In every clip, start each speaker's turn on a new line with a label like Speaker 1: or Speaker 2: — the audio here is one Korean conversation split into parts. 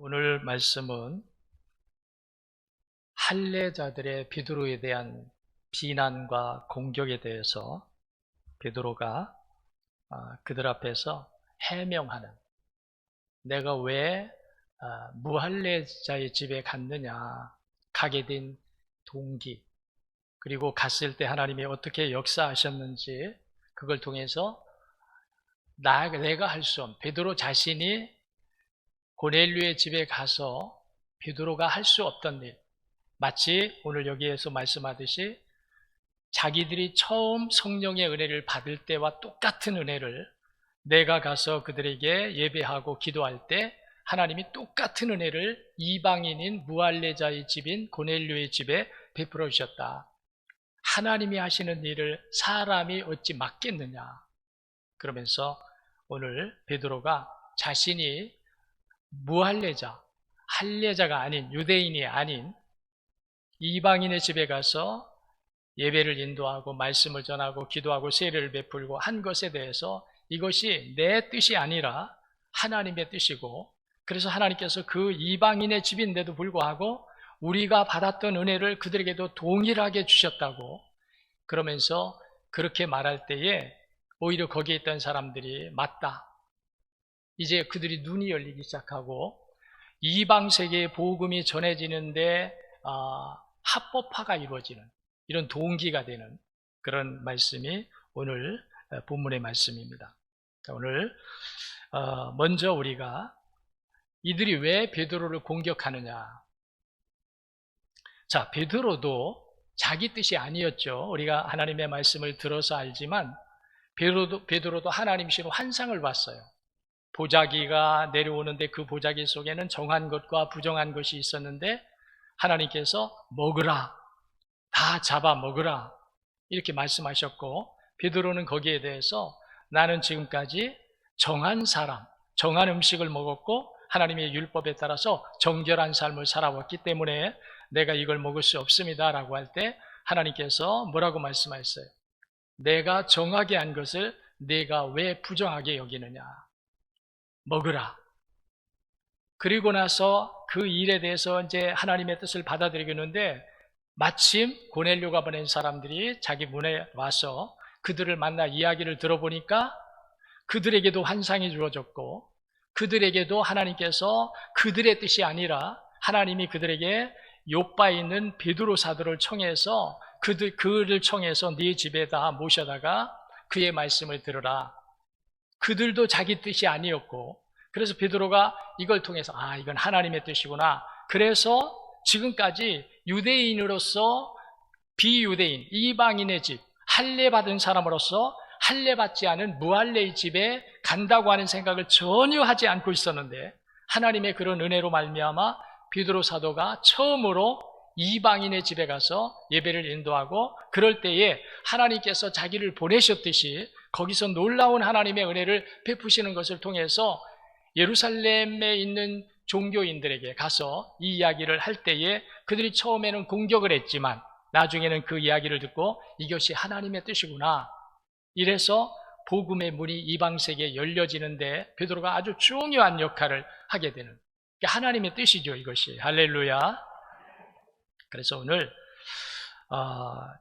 Speaker 1: 오늘 말씀은 할례자들의 베드로에 대한 비난과 공격에 대해서 베드로가 그들 앞에서 해명하는, 내가 왜 무할례자의 집에 갔느냐, 가게 된 동기, 그리고 갔을 때 하나님이 어떻게 역사하셨는지, 그걸 통해서 내가 할 수 없는, 베드로 자신이 고넬료의 집에 가서 베드로가 할 수 없던 일, 마치 오늘 여기에서 말씀하듯이 자기들이 처음 성령의 은혜를 받을 때와 똑같은 은혜를 내가 가서 그들에게 예배하고 기도할 때 하나님이 똑같은 은혜를 이방인인 무할례자의 집인 고넬료의 집에 베풀어 주셨다. 하나님이 하시는 일을 사람이 어찌 막겠느냐. 그러면서 오늘 베드로가 자신이 무할례자, 할례자가 아닌, 유대인이 아닌 이방인의 집에 가서 예배를 인도하고 말씀을 전하고 기도하고 세례를 베풀고 한 것에 대해서 이것이 내 뜻이 아니라 하나님의 뜻이고, 그래서 하나님께서 그 이방인의 집인데도 불구하고 우리가 받았던 은혜를 그들에게도 동일하게 주셨다고, 그러면서 그렇게 말할 때에 오히려 거기에 있던 사람들이 맞다, 이제 그들이 눈이 열리기 시작하고 이방 세계의 복음이 전해지는데 합법화가 이루어지는 이런 동기가 되는 그런 말씀이 오늘 본문의 말씀입니다. 오늘 먼저 우리가 이들이 왜 베드로를 공격하느냐. 자, 베드로도 자기 뜻이 아니었죠. 우리가 하나님의 말씀을 들어서 알지만 베드로도 하나님이신 환상을 봤어요. 보자기가 내려오는데 그 보자기 속에는 정한 것과 부정한 것이 있었는데 하나님께서 먹으라, 다 잡아 먹으라, 이렇게 말씀하셨고, 베드로는 거기에 대해서 나는 지금까지 정한 사람, 정한 음식을 먹었고 하나님의 율법에 따라서 정결한 삶을 살아왔기 때문에 내가 이걸 먹을 수 없습니다 라고 할 때 하나님께서 뭐라고 말씀하셨어요? 내가 정하게 한 것을 내가 왜 부정하게 여기느냐. 먹으라. 그리고 나서 그 일에 대해서 이제 하나님의 뜻을 받아들이겠는데, 마침 고넬료가 보낸 사람들이 자기 문에 와서 그들을 만나 이야기를 들어보니까 그들에게도 환상이 주어졌고, 그들에게도 하나님께서 그들의 뜻이 아니라 하나님이 그들에게 요바에 있는 베드로 사도를 청해서 그를 청해서 네 집에다 모셔다가 그의 말씀을 들으라. 그들도 자기 뜻이 아니었고, 그래서 베드로가 이걸 통해서 이건 하나님의 뜻이구나. 그래서 지금까지 유대인으로서 비유대인, 이방인의 집, 할례받은 사람으로서 할례받지 않은 무할례의 집에 간다고 하는 생각을 전혀 하지 않고 있었는데, 하나님의 그런 은혜로 말미암아 베드로 사도가 처음으로 이방인의 집에 가서 예배를 인도하고, 그럴 때에 하나님께서 자기를 보내셨듯이 거기서 놀라운 하나님의 은혜를 베푸시는 것을 통해서 예루살렘에 있는 종교인들에게 가서 이 이야기를 할 때에 그들이 처음에는 공격을 했지만 나중에는 그 이야기를 듣고 이것이 하나님의 뜻이구나, 이래서 복음의 문이 이방 세계에 열려지는데 베드로가 아주 중요한 역할을 하게 되는, 하나님의 뜻이죠, 이것이. 할렐루야. 그래서 오늘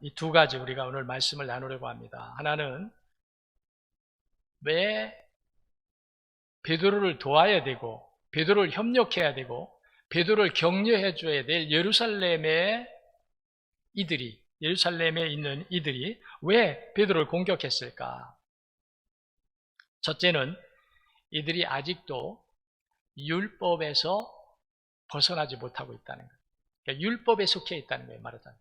Speaker 1: 이 두 가지 우리가 오늘 말씀을 나누려고 합니다. 하나는 왜 베드로를 도와야 되고 베드로를 협력해야 되고 베드로를 격려해 줘야 될 예루살렘에 있는 이들이 왜 베드로를 공격했을까? 첫째는 이들이 아직도 율법에서 벗어나지 못하고 있다는 거예요. 그러니까 율법에 속해 있다는 거예요, 말하자면.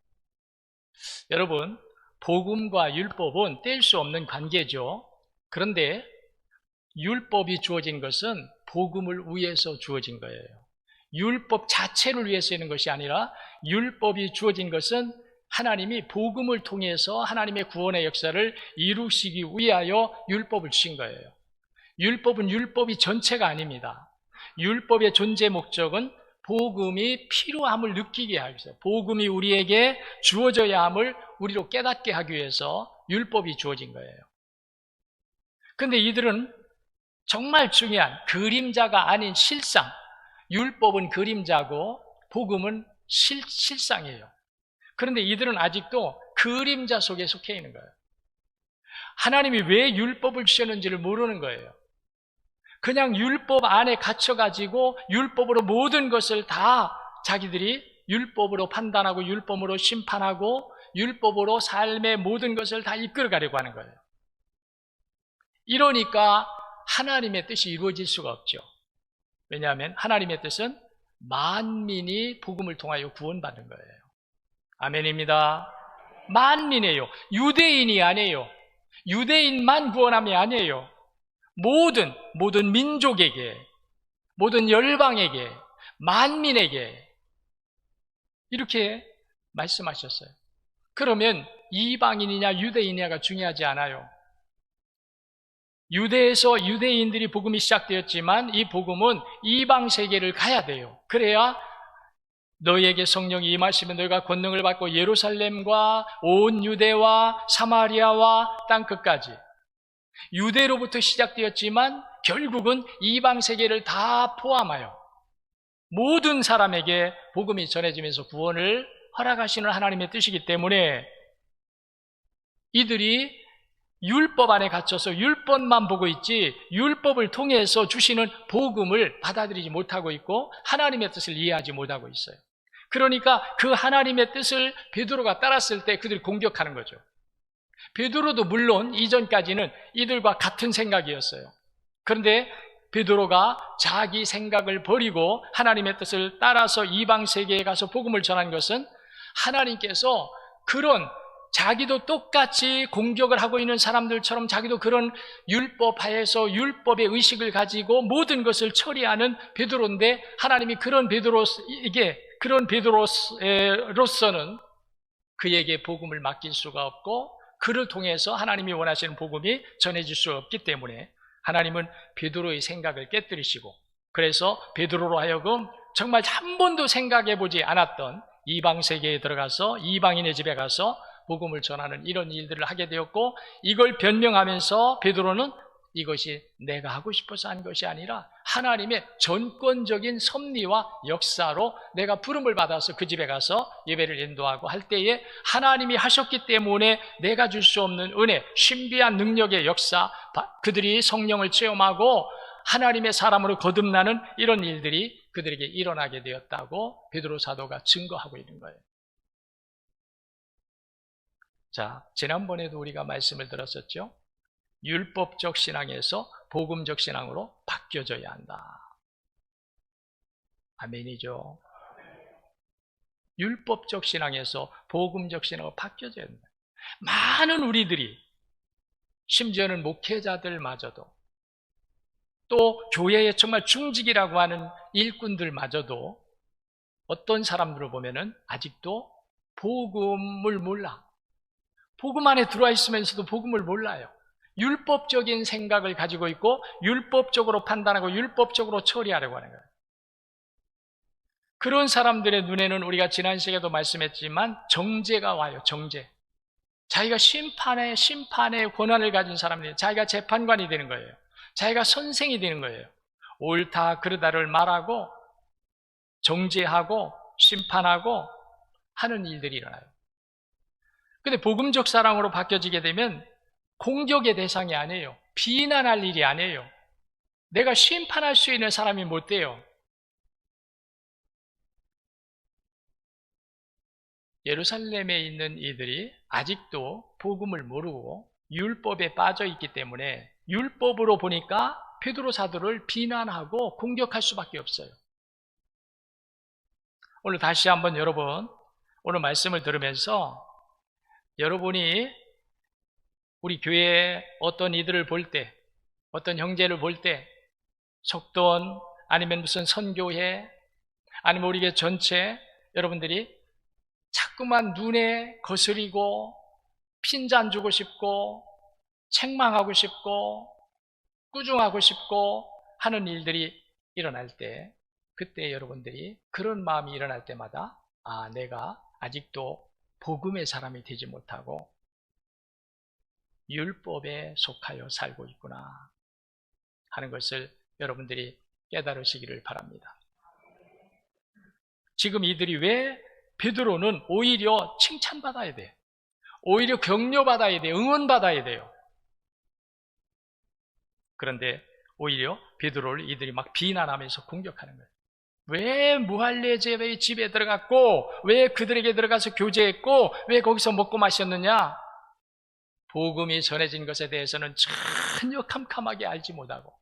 Speaker 1: 여러분, 복음과 율법은 뗄 수 없는 관계죠. 그런데 율법이 주어진 것은 복음을 위해서 주어진 거예요. 율법 자체를 위해서 있는 것이 아니라 율법이 주어진 것은 하나님이 복음을 통해서 하나님의 구원의 역사를 이루시기 위하여 율법을 주신 거예요. 율법은 율법이 전체가 아닙니다. 율법의 존재 목적은 복음이 필요함을 느끼게 하기 위해서, 복음이 우리에게 주어져야 함을 우리로 깨닫게 하기 위해서 율법이 주어진 거예요. 그런데 이들은 정말 중요한 그림자가 아닌 실상, 율법은 그림자고 복음은 실상이에요. 그런데 이들은 아직도 그림자 속에 속해 있는 거예요. 하나님이 왜 율법을 주셨는지를 모르는 거예요. 그냥 율법 안에 갇혀가지고 율법으로 모든 것을 다 자기들이 율법으로 판단하고 율법으로 심판하고 율법으로 삶의 모든 것을 다 이끌어가려고 하는 거예요. 이러니까 하나님의 뜻이 이루어질 수가 없죠. 왜냐하면 하나님의 뜻은 만민이 복음을 통하여 구원받는 거예요. 아멘입니다. 만민이에요. 유대인이 아니에요. 유대인만 구원함이 아니에요. 모든 민족에게, 모든 열방에게, 만민에게 이렇게 말씀하셨어요. 그러면 이방인이냐 유대인이냐가 중요하지 않아요. 유대에서 유대인들이 복음이 시작되었지만 이 복음은 이방 세계를 가야 돼요. 그래야 너희에게 성령이 임하시면 너희가 권능을 받고 예루살렘과 온 유대와 사마리아와 땅끝까지 유대로부터 시작되었지만 결국은 이방 세계를 다 포함하여 모든 사람에게 복음이 전해지면서 구원을 허락하시는 하나님의 뜻이기 때문에 이들이 율법 안에 갇혀서 율법만 보고 있지 율법을 통해서 주시는 복음을 받아들이지 못하고 있고 하나님의 뜻을 이해하지 못하고 있어요. 그러니까 그 하나님의 뜻을 베드로가 따랐을 때 그들이 공격하는 거죠. 베드로도 물론 이전까지는 이들과 같은 생각이었어요. 그런데 베드로가 자기 생각을 버리고 하나님의 뜻을 따라서 이방 세계에 가서 복음을 전한 것은 하나님께서 그런 자기도 똑같이 공격을 하고 있는 사람들처럼 자기도 그런 율법 하에서 율법의 의식을 가지고 모든 것을 처리하는 베드로인데 하나님이 그런 베드로로서는 그에게 복음을 맡길 수가 없고 그를 통해서 하나님이 원하시는 복음이 전해질 수 없기 때문에 하나님은 베드로의 생각을 깨뜨리시고 그래서 베드로로 하여금 정말 한 번도 생각해 보지 않았던 이방 세계에 들어가서 이방인의 집에 가서 복음을 전하는 이런 일들을 하게 되었고 이걸 변명하면서 베드로는 이것이 내가 하고 싶어서 한 것이 아니라 하나님의 전권적인 섭리와 역사로 내가 부름을 받아서 그 집에 가서 예배를 인도하고 할 때에 하나님이 하셨기 때문에 내가 줄 수 없는 은혜, 신비한 능력의 역사, 그들이 성령을 체험하고 하나님의 사람으로 거듭나는 이런 일들이 그들에게 일어나게 되었다고 베드로 사도가 증거하고 있는 거예요. 자, 지난번에도 우리가 말씀을 들었었죠. 율법적 신앙에서 복음적 신앙으로 바뀌어져야 한다. 아멘이죠. 율법적 신앙에서 복음적 신앙으로 바뀌어져야 한다. 많은 우리들이 심지어는 목회자들마저도 또 교회의 정말 중직이라고 하는 일꾼들마저도 어떤 사람들을 보면은 아직도 복음을 몰라. 복음 안에 들어와 있으면서도 복음을 몰라요. 율법적인 생각을 가지고 있고 율법적으로 판단하고 율법적으로 처리하려고 하는 거예요. 그런 사람들의 눈에는 우리가 지난 시간에도 말씀했지만 정죄가 와요. 정죄. 자기가 심판의 권한을 가진 사람들이 자기가 재판관이 되는 거예요. 자기가 선생이 되는 거예요. 옳다 그르다를 말하고 정죄하고 심판하고 하는 일들이 일어나요. 근데 복음적 사랑으로 바뀌어지게 되면 공격의 대상이 아니에요. 비난할 일이 아니에요. 내가 심판할 수 있는 사람이 못 돼요. 예루살렘에 있는 이들이 아직도 복음을 모르고 율법에 빠져 있기 때문에 율법으로 보니까 베드로 사도를 비난하고 공격할 수밖에 없어요. 오늘 다시 한번 여러분 오늘 말씀을 들으면서 여러분이 우리 교회에 어떤 이들을 볼 때, 어떤 형제를 볼 때, 속돈 아니면 무슨 선교회 아니면 우리 교회 전체 여러분들이 자꾸만 눈에 거스리고 핀잔 주고 싶고 책망하고 싶고 꾸중하고 싶고 하는 일들이 일어날 때 그때 여러분들이 그런 마음이 일어날 때마다 내가 아직도 복음의 사람이 되지 못하고 율법에 속하여 살고 있구나 하는 것을 여러분들이 깨달으시기를 바랍니다. 지금 이들이 왜 베드로는 오히려 칭찬받아야 돼. 오히려 격려받아야 돼. 응원받아야 돼요. 그런데 오히려 베드로를 이들이 막 비난하면서 공격하는 거예요. 왜 무할레제의 집에 들어갔고, 왜 그들에게 들어가서 교제했고, 왜 거기서 먹고 마셨느냐? 복음이 전해진 것에 대해서는 전혀 캄캄하게 알지 못하고,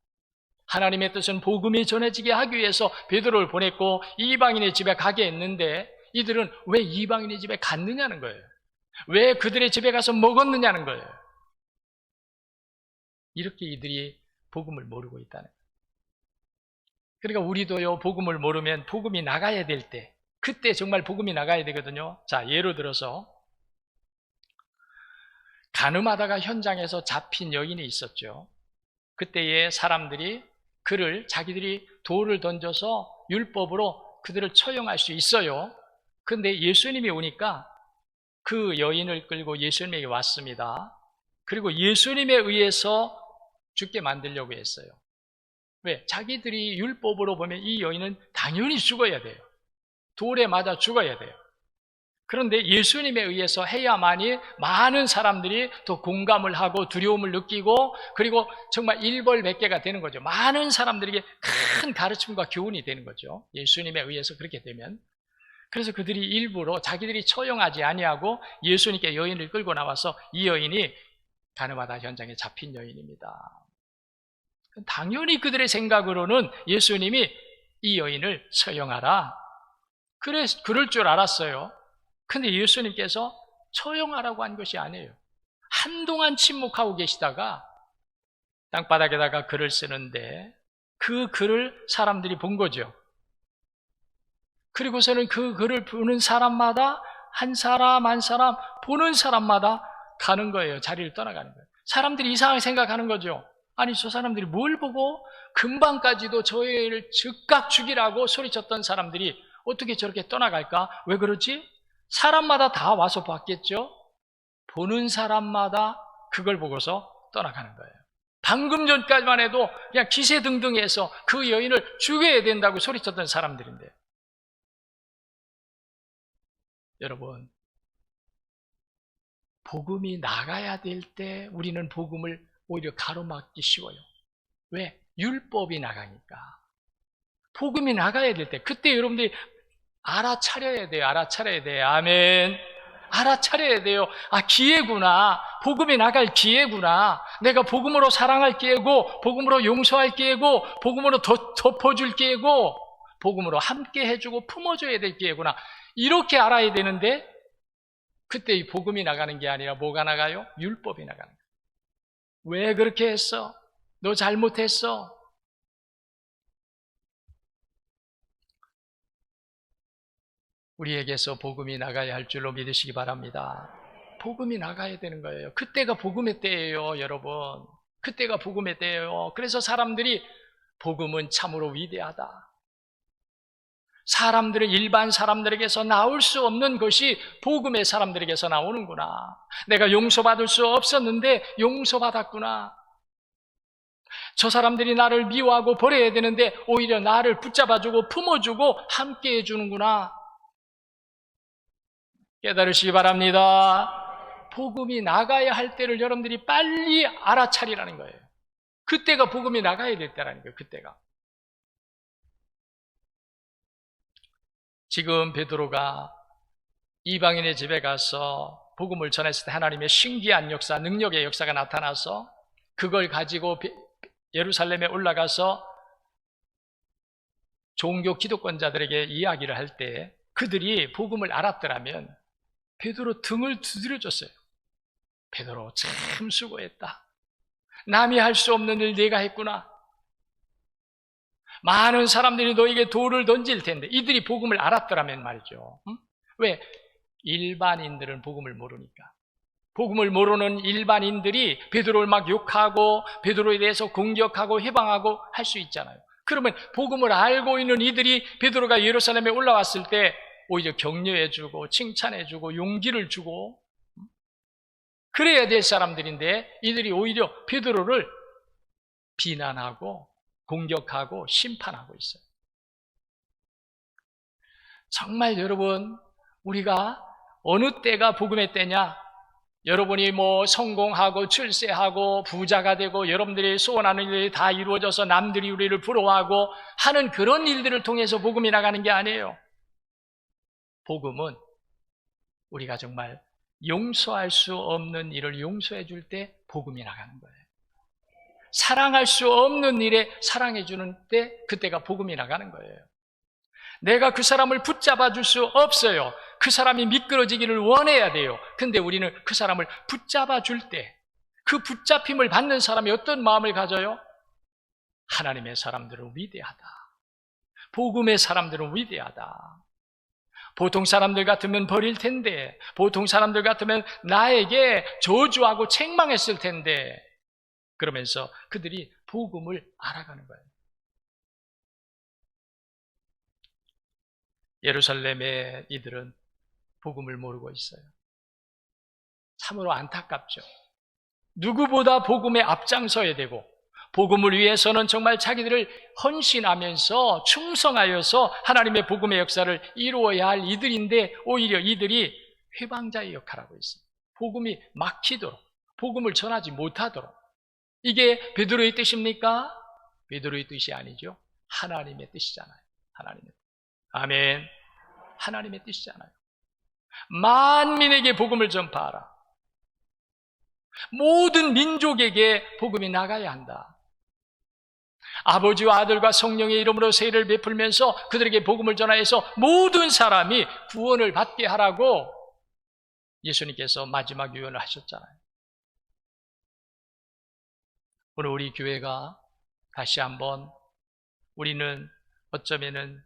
Speaker 1: 하나님의 뜻은 복음이 전해지게 하기 위해서 베드로를 보냈고 이방인의 집에 가게 했는데, 이들은 왜 이방인의 집에 갔느냐는 거예요. 왜 그들의 집에 가서 먹었느냐는 거예요. 이렇게 이들이 복음을 모르고 있다는 거예요. 그러니까 우리도요, 복음을 모르면 복음이 나가야 될 때, 그때 정말 복음이 나가야 되거든요. 자, 예를 들어서 간음하다가 현장에서 잡힌 여인이 있었죠. 그때에 사람들이 그를, 자기들이 돌을 던져서 율법으로 그들을 처형할 수 있어요. 그런데 예수님이 오니까 그 여인을 끌고 예수님에게 왔습니다. 그리고 예수님에 의해서 죽게 만들려고 했어요. 왜? 자기들이 율법으로 보면 이 여인은 당연히 죽어야 돼요. 돌에 맞아 죽어야 돼요. 그런데 예수님에 의해서 해야만이 많은 사람들이 더 공감을 하고 두려움을 느끼고, 그리고 정말 일벌백계가 되는 거죠. 많은 사람들에게 큰 가르침과 교훈이 되는 거죠. 예수님에 의해서 그렇게 되면. 그래서 그들이 일부러 자기들이 처형하지 아니하고 예수님께 여인을 끌고 나와서 이 여인이 간음하다 현장에 잡힌 여인입니다. 당연히 그들의 생각으로는 예수님이 이 여인을 처형하라, 그럴 줄 알았어요. 근데 예수님께서 처형하라고 한 것이 아니에요. 한동안 침묵하고 계시다가 땅바닥에다가 글을 쓰는데 그 글을 사람들이 본 거죠. 그리고서는 그 글을 보는 사람마다 한 사람 한 사람 보는 사람마다 가는 거예요. 자리를 떠나가는 거예요. 사람들이 이상하게 생각하는 거죠. 아니, 저 사람들이 뭘 보고 금방까지도 저 애를 즉각 죽이라고 소리쳤던 사람들이 어떻게 저렇게 떠나갈까? 왜 그러지? 사람마다 다 와서 봤겠죠? 보는 사람마다 그걸 보고서 떠나가는 거예요. 방금 전까지만 해도 그냥 기세등등해서 그 여인을 죽여야 된다고 소리쳤던 사람들인데, 여러분, 복음이 나가야 될 때 우리는 복음을 오히려 가로막기 쉬워요. 왜? 율법이 나가니까. 복음이 나가야 될 때, 그때 여러분들이 알아차려야 돼요. 알아차려야 돼요. 아멘. 알아차려야 돼요. 아, 기회구나. 복음이 나갈 기회구나. 내가 복음으로 사랑할 기회고, 복음으로 용서할 기회고, 복음으로 덮어줄 기회고, 복음으로 함께 해주고 품어줘야 될 기회구나. 이렇게 알아야 되는데, 그때 이 복음이 나가는 게 아니라 뭐가 나가요? 율법이 나가는 거예요. 왜 그렇게 했어? 너 잘못했어? 우리에게서 복음이 나가야 할 줄로 믿으시기 바랍니다. 복음이 나가야 되는 거예요. 그때가 복음의 때예요, 여러분. 그때가 복음의 때예요. 그래서 사람들이 복음은 참으로 위대하다. 사람들은 일반 사람들에게서 나올 수 없는 것이 복음의 사람들에게서 나오는구나. 내가 용서받을 수 없었는데 용서받았구나. 저 사람들이 나를 미워하고 버려야 되는데 오히려 나를 붙잡아주고 품어주고 함께 해주는구나. 깨달으시기 바랍니다. 복음이 나가야 할 때를 여러분들이 빨리 알아차리라는 거예요. 그때가 복음이 나가야 될 때라는 거예요. 그때가. 지금 베드로가 이방인의 집에 가서 복음을 전했을 때 하나님의 신기한 역사, 능력의 역사가 나타나서 그걸 가지고 예루살렘에 올라가서 종교 기득권자들에게 이야기를 할 때 그들이 복음을 알았더라면 베드로 등을 두드려줬어요. 베드로 참 수고했다. 남이 할 수 없는 일 네가 했구나. 많은 사람들이 너에게 돌을 던질 텐데, 이들이 복음을 알았더라면 말이죠. 왜? 일반인들은 복음을 모르니까. 복음을 모르는 일반인들이 베드로를 막 욕하고 베드로에 대해서 공격하고 해방하고 할 수 있잖아요. 그러면 복음을 알고 있는 이들이 베드로가 예루살렘에 올라왔을 때 오히려 격려해주고 칭찬해주고 용기를 주고 그래야 될 사람들인데, 이들이 오히려 베드로를 비난하고 공격하고 심판하고 있어요. 정말 여러분, 우리가 어느 때가 복음의 때냐? 여러분이 성공하고 출세하고 부자가 되고 여러분들이 소원하는 일이 다 이루어져서 남들이 우리를 부러워하고 하는 그런 일들을 통해서 복음이 나가는 게 아니에요. 복음은 우리가 정말 용서할 수 없는 일을 용서해 줄 때 복음이 나가는 거예요. 사랑할 수 없는 일에 사랑해 주는 때 그때가 복음이 나가는 거예요. 내가 그 사람을 붙잡아 줄 수 없어요. 그 사람이 미끄러지기를 원해야 돼요. 근데 우리는 그 사람을 붙잡아 줄 때 그 붙잡힘을 받는 사람이 어떤 마음을 가져요? 하나님의 사람들은 위대하다. 복음의 사람들은 위대하다. 보통 사람들 같으면 버릴 텐데, 보통 사람들 같으면 나에게 저주하고 책망했을 텐데, 그러면서 그들이 복음을 알아가는 거예요. 예루살렘의 이들은 복음을 모르고 있어요. 참으로 안타깝죠. 누구보다 복음에 앞장서야 되고 복음을 위해서는 정말 자기들을 헌신하면서 충성하여서 하나님의 복음의 역사를 이루어야 할 이들인데 오히려 이들이 회방자의 역할을 하고 있습니다. 복음이 막히도록, 복음을 전하지 못하도록. 이게 베드로의 뜻입니까? 베드로의 뜻이 아니죠. 하나님의 뜻이잖아요. 하나님의 뜻. 아멘. 하나님의 뜻이잖아요. 만민에게 복음을 전파하라. 모든 민족에게 복음이 나가야 한다. 아버지와 아들과 성령의 이름으로 세례를 베풀면서 그들에게 복음을 전하여서 모든 사람이 구원을 받게 하라고 예수님께서 마지막 유언을 하셨잖아요. 오늘 우리 교회가 다시 한번 우리는 어쩌면은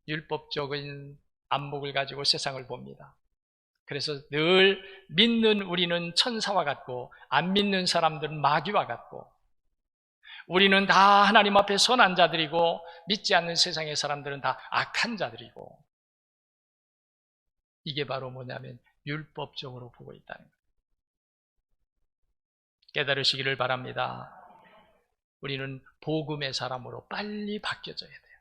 Speaker 1: 율법적인 안목을 가지고 세상을 봅니다. 그래서 늘 믿는 우리는 천사와 같고 안 믿는 사람들은 마귀와 같고 우리는 다 하나님 앞에 선한 자들이고 믿지 않는 세상의 사람들은 다 악한 자들이고 이게 바로 뭐냐면 율법적으로 보고 있다는 거예요. 깨달으시기를 바랍니다. 우리는 복음의 사람으로 빨리 바뀌어져야 돼요.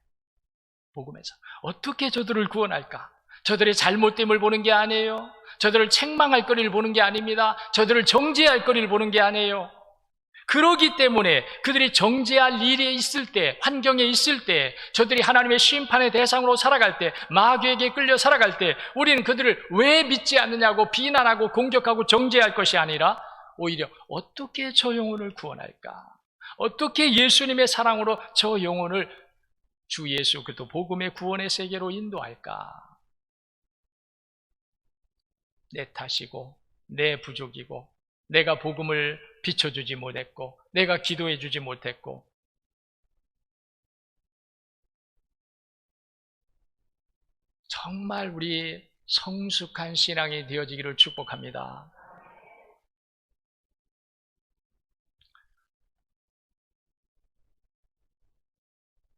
Speaker 1: 복음의 사람. 어떻게 저들을 구원할까? 저들의 잘못됨을 보는 게 아니에요. 저들을 책망할 거리를 보는 게 아닙니다. 저들을 정죄할 거리를 보는 게 아니에요. 그러기 때문에 그들이 정죄할 일에 있을 때, 환경에 있을 때, 저들이 하나님의 심판의 대상으로 살아갈 때, 마귀에게 끌려 살아갈 때 우리는 그들을 왜 믿지 않느냐고 비난하고 공격하고 정죄할 것이 아니라 오히려 어떻게 저 영혼을 구원할까? 어떻게 예수님의 사랑으로 저 영혼을 주 예수 그리스도 복음의 구원의 세계로 인도할까? 내 탓이고 내 부족이고 내가 복음을 비춰주지 못했고 내가 기도해주지 못했고 정말 우리 성숙한 신앙이 되어지기를 축복합니다.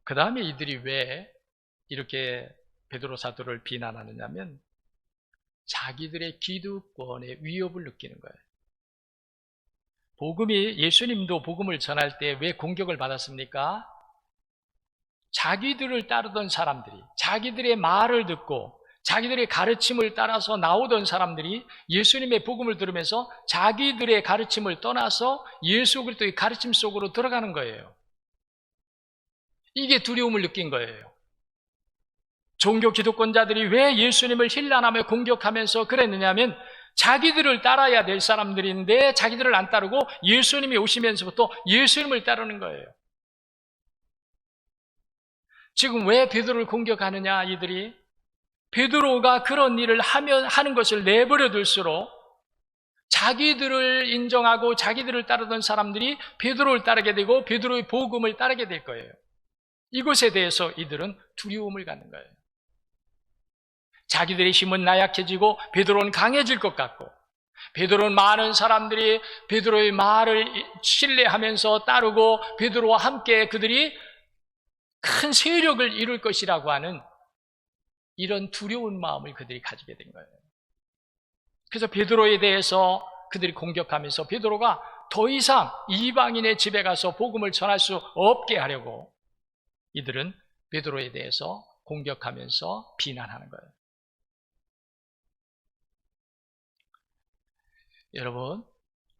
Speaker 1: 그 다음에 이들이 왜 이렇게 베드로 사도를 비난하느냐면 자기들의 기득권에 위협을 느끼는 거예요. 복음이 예수님도 복음을 전할 때 왜 공격을 받았습니까? 자기들을 따르던 사람들이 자기들의 말을 듣고 자기들의 가르침을 따라서 나오던 사람들이 예수님의 복음을 들으면서 자기들의 가르침을 떠나서 예수 그리스도의 가르침 속으로 들어가는 거예요. 이게 두려움을 느낀 거예요. 종교 기득권자들이 왜 예수님을 힐난하며 공격하면서 그랬느냐면 자기들을 따라야 될 사람들인데 자기들을 안 따르고 예수님이 오시면서부터 예수님을 따르는 거예요. 지금 왜 베드로를 공격하느냐 이들이? 베드로가 그런 일을 하는 것을 내버려 둘수록 자기들을 인정하고 자기들을 따르던 사람들이 베드로를 따르게 되고 베드로의 복음을 따르게 될 거예요. 이것에 대해서 이들은 두려움을 갖는 거예요. 자기들의 힘은 나약해지고 베드로는 강해질 것 같고 베드로는 많은 사람들이 베드로의 말을 신뢰하면서 따르고 베드로와 함께 그들이 큰 세력을 이룰 것이라고 하는 이런 두려운 마음을 그들이 가지게 된 거예요. 그래서 베드로에 대해서 그들이 공격하면서 베드로가 더 이상 이방인의 집에 가서 복음을 전할 수 없게 하려고 이들은 베드로에 대해서 공격하면서 비난하는 거예요. 여러분,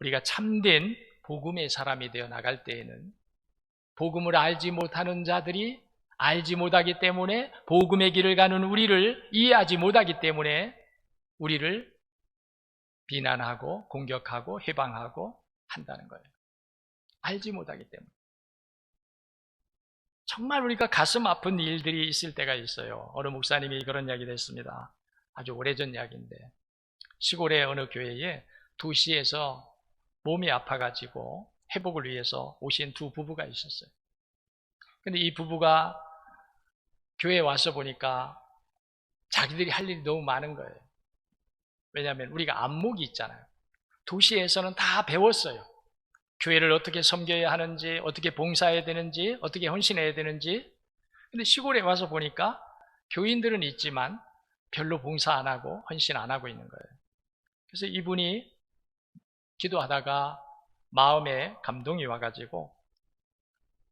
Speaker 1: 우리가 참된 복음의 사람이 되어 나갈 때에는 복음을 알지 못하는 자들이 알지 못하기 때문에 복음의 길을 가는 우리를 이해하지 못하기 때문에 우리를 비난하고 공격하고 해방하고 한다는 거예요. 알지 못하기 때문에. 정말 우리가 가슴 아픈 일들이 있을 때가 있어요. 어느 목사님이 그런 이야기를 했습니다. 아주 오래전 이야기인데 시골의 어느 교회에 도시에서 몸이 아파가지고 회복을 위해서 오신 두 부부가 있었어요. 근데 이 부부가 교회에 와서 보니까 자기들이 할 일이 너무 많은 거예요. 왜냐하면 우리가 안목이 있잖아요. 도시에서는 다 배웠어요. 교회를 어떻게 섬겨야 하는지, 어떻게 봉사해야 되는지, 어떻게 헌신해야 되는지. 근데 시골에 와서 보니까 교인들은 있지만 별로 봉사 안 하고 헌신 안 하고 있는 거예요. 그래서 이분이 기도하다가 마음에 감동이 와가지고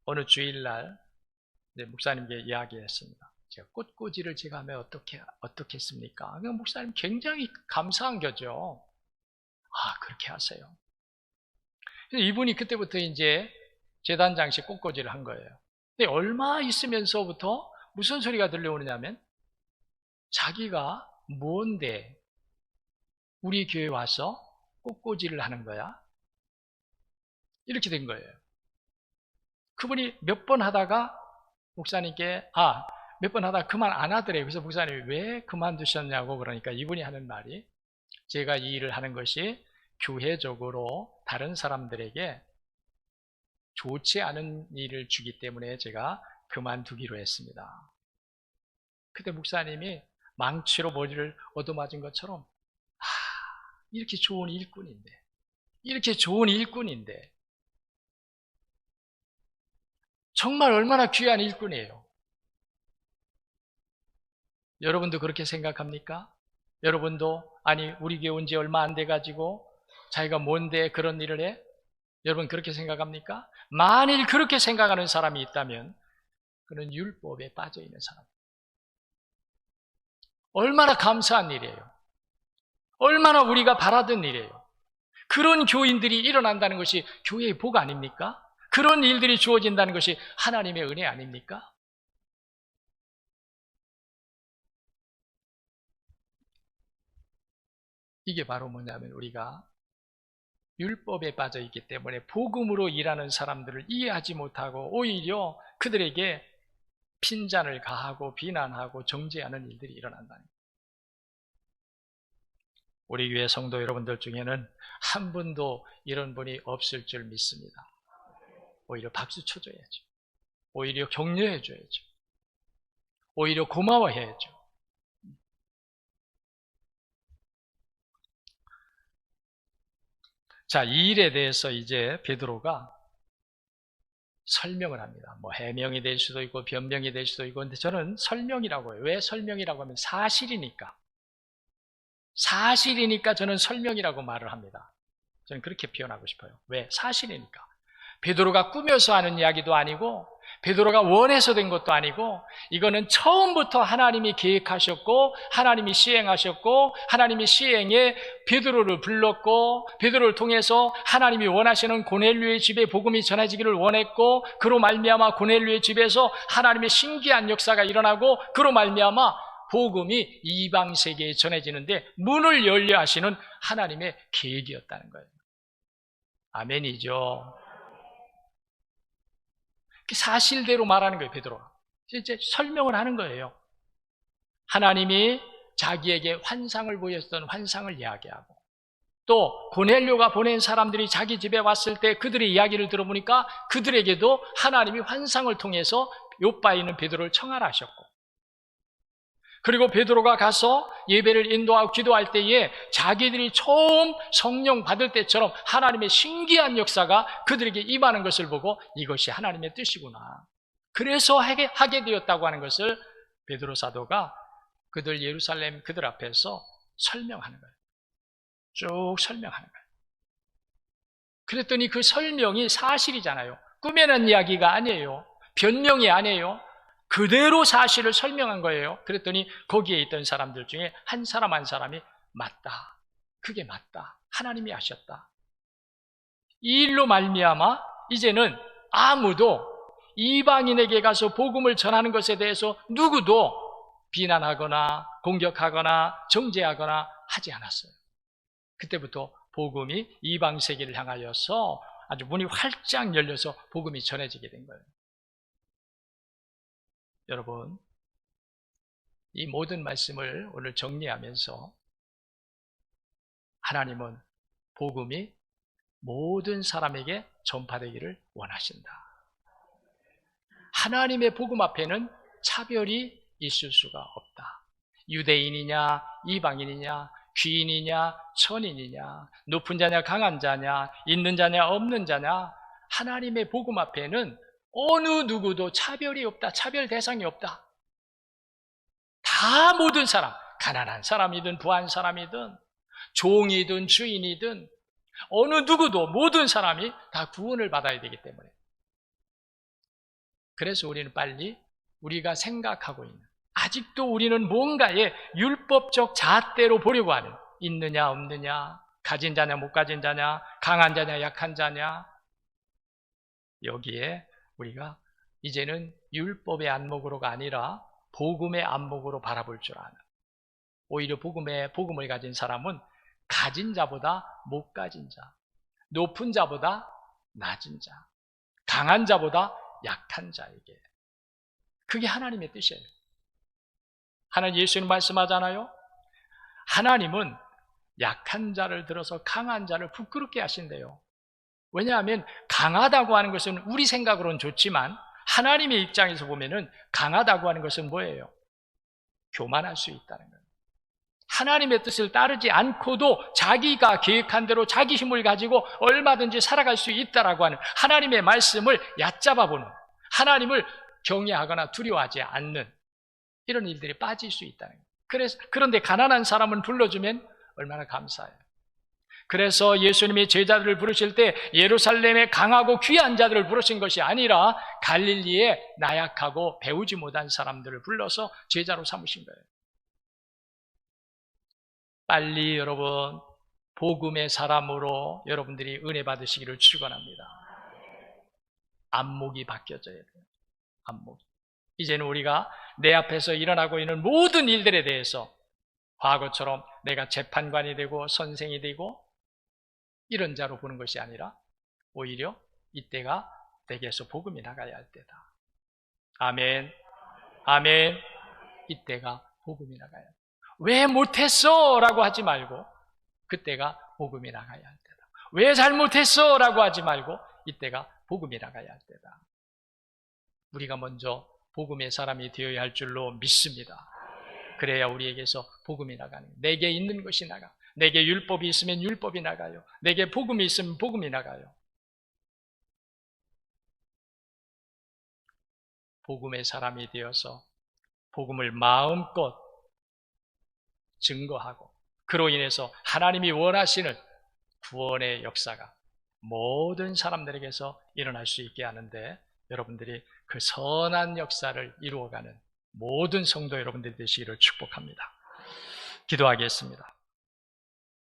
Speaker 1: 어느 주일날 목사님께 이야기했습니다. 제가 꽃꽂이를 제가 하면 어떻게 했습니까? 그러니까 목사님 굉장히 감사한 거죠. 아, 그렇게 하세요. 그래서 이분이 그때부터 이제 제단 장식 꽃꽂이를 한 거예요. 근데 얼마 있으면서부터 무슨 소리가 들려오느냐면 자기가 뭔데 우리 교회 와서 꽃꽂이를 하는 거야? 이렇게 된 거예요. 그분이 몇 번 하다가 목사님께 몇 번 하다가 그만 안 하더래요. 그래서 목사님이 왜 그만두셨냐고 그러니까 이분이 하는 말이 제가 이 일을 하는 것이 교회적으로 다른 사람들에게 좋지 않은 일을 주기 때문에 제가 그만두기로 했습니다. 그때 목사님이 망치로 머리를 얻어맞은 것처럼 이렇게 좋은 일꾼인데 정말 얼마나 귀한 일꾼이에요. 여러분도 그렇게 생각합니까? 여러분도 우리 교회 온 지 얼마 안 돼가지고 자기가 뭔데 그런 일을 해? 여러분 그렇게 생각합니까? 만일 그렇게 생각하는 사람이 있다면 그는 율법에 빠져있는 사람입니다. 얼마나 감사한 일이에요. 얼마나 우리가 바라던 일이에요. 그런 교인들이 일어난다는 것이 교회의 복 아닙니까? 그런 일들이 주어진다는 것이 하나님의 은혜 아닙니까? 이게 바로 뭐냐면 우리가 율법에 빠져 있기 때문에 복음으로 일하는 사람들을 이해하지 못하고 오히려 그들에게 핀잔을 가하고 비난하고 정죄하는 일들이 일어난다는 거예요. 우리 교회 성도 여러분들 중에는 한 분도 이런 분이 없을 줄 믿습니다. 오히려 박수 쳐줘야죠. 오히려 격려해줘야죠. 오히려 고마워해야죠. 자, 이 일에 대해서 이제 베드로가 설명을 합니다. 해명이 될 수도 있고 변명이 될 수도 있고 근데 저는 설명이라고 해요. 왜 설명이라고 하면 사실이니까 저는 설명이라고 말을 합니다. 저는 그렇게 표현하고 싶어요. 왜? 사실이니까. 베드로가 꾸며서 하는 이야기도 아니고 베드로가 원해서 된 것도 아니고 이거는 처음부터 하나님이 계획하셨고 하나님이 시행하셨고 하나님이 시행에 베드로를 불렀고 베드로를 통해서 하나님이 원하시는 고넬료의 집에 복음이 전해지기를 원했고 그로 말미암아 고넬료의 집에서 하나님의 신기한 역사가 일어나고 그로 말미암아 복음이 이방 세계에 전해지는데 문을 열려 하시는 하나님의 계획이었다는 거예요. 아멘이죠. 사실대로 말하는 거예요. 베드로가 이제 설명을 하는 거예요. 하나님이 자기에게 환상을 보였던 환상을 이야기하고 또 고넬료가 보낸 사람들이 자기 집에 왔을 때 그들의 이야기를 들어보니까 그들에게도 하나님이 환상을 통해서 요바에 있는 베드로를 청하하셨고 그리고 베드로가 가서 예배를 인도하고 기도할 때에 자기들이 처음 성령 받을 때처럼 하나님의 신기한 역사가 그들에게 임하는 것을 보고 이것이 하나님의 뜻이구나. 그래서 하게 되었다고 하는 것을 베드로 사도가 예루살렘 그들 앞에서 설명하는 거예요. 쭉 설명하는 거예요. 그랬더니 그 설명이 사실이잖아요. 꾸며낸 이야기가 아니에요. 변명이 아니에요. 그대로 사실을 설명한 거예요. 그랬더니 거기에 있던 사람들 중에 한 사람 한 사람이 맞다. 그게 맞다. 하나님이 하셨다. 이 일로 말미암아 이제는 아무도 이방인에게 가서 복음을 전하는 것에 대해서 누구도 비난하거나 공격하거나 정죄하거나 하지 않았어요. 그때부터 복음이 이방 세계를 향하여서 아주 문이 활짝 열려서 복음이 전해지게 된 거예요. 여러분, 이 모든 말씀을 오늘 정리하면서 하나님은 복음이 모든 사람에게 전파되기를 원하신다. 하나님의 복음 앞에는 차별이 있을 수가 없다. 유대인이냐, 이방인이냐, 귀인이냐, 천인이냐, 높은 자냐, 강한 자냐, 있는 자냐, 없는 자냐, 하나님의 복음 앞에는 어느 누구도 차별이 없다. 차별 대상이 없다. 다 모든 사람, 가난한 사람이든 부한 사람이든 종이든 주인이든 어느 누구도 모든 사람이 다 구원을 받아야 되기 때문에, 그래서 우리는 빨리 우리가 생각하고 있는, 아직도 우리는 뭔가의 율법적 잣대로 보려고 하는, 있느냐 없느냐, 가진 자냐 못 가진 자냐, 강한 자냐 약한 자냐, 여기에 우리가 이제는 율법의 안목으로가 아니라 복음의 안목으로 바라볼 줄 아는, 오히려 복음을 가진 사람은 가진 자보다 못 가진 자, 높은 자보다 낮은 자, 강한 자보다 약한 자에게, 그게 하나님의 뜻이에요. 하나님, 예수님 말씀하잖아요. 하나님은 약한 자를 들어서 강한 자를 부끄럽게 하신대요. 왜냐하면 강하다고 하는 것은 우리 생각으로는 좋지만 하나님의 입장에서 보면은 강하다고 하는 것은 뭐예요? 교만할 수 있다는 거예요. 하나님의 뜻을 따르지 않고도 자기가 계획한 대로 자기 힘을 가지고 얼마든지 살아갈 수 있다라고 하는 하나님의 말씀을 얕잡아보는, 하나님을 경외하거나 두려워하지 않는 이런 일들이 빠질 수 있다는 거예요. 그런데 가난한 사람은 불러주면 얼마나 감사해요. 그래서 예수님이 제자들을 부르실 때 예루살렘의 강하고 귀한 자들을 부르신 것이 아니라 갈릴리의 나약하고 배우지 못한 사람들을 불러서 제자로 삼으신 거예요. 빨리 여러분, 복음의 사람으로 여러분들이 은혜 받으시기를 축원합니다. 안목이 바뀌어져야 돼요. 안목. 이제는 우리가 내 앞에서 일어나고 있는 모든 일들에 대해서 과거처럼 내가 재판관이 되고 선생이 되고 이런 자로 보는 것이 아니라 오히려 이때가 내게서 복음이 나가야 할 때다. 아멘. 아멘. 이때가 복음이 나가야 할 때다. 왜 못했어? 라고 하지 말고 그때가 복음이 나가야 할 때다. 왜 잘못했어? 라고 하지 말고 이때가 복음이 나가야 할 때다. 우리가 먼저 복음의 사람이 되어야 할 줄로 믿습니다. 그래야 우리에게서 복음이 나가는 거예요. 내게 있는 것이 나가. 내게 율법이 있으면 율법이 나가요. 내게 복음이 있으면 복음이 나가요. 복음의 사람이 되어서 복음을 마음껏 증거하고 그로 인해서 하나님이 원하시는 구원의 역사가 모든 사람들에게서 일어날 수 있게 하는데 여러분들이 그 선한 역사를 이루어가는 모든 성도 여러분들이 되시기를 축복합니다. 기도하겠습니다.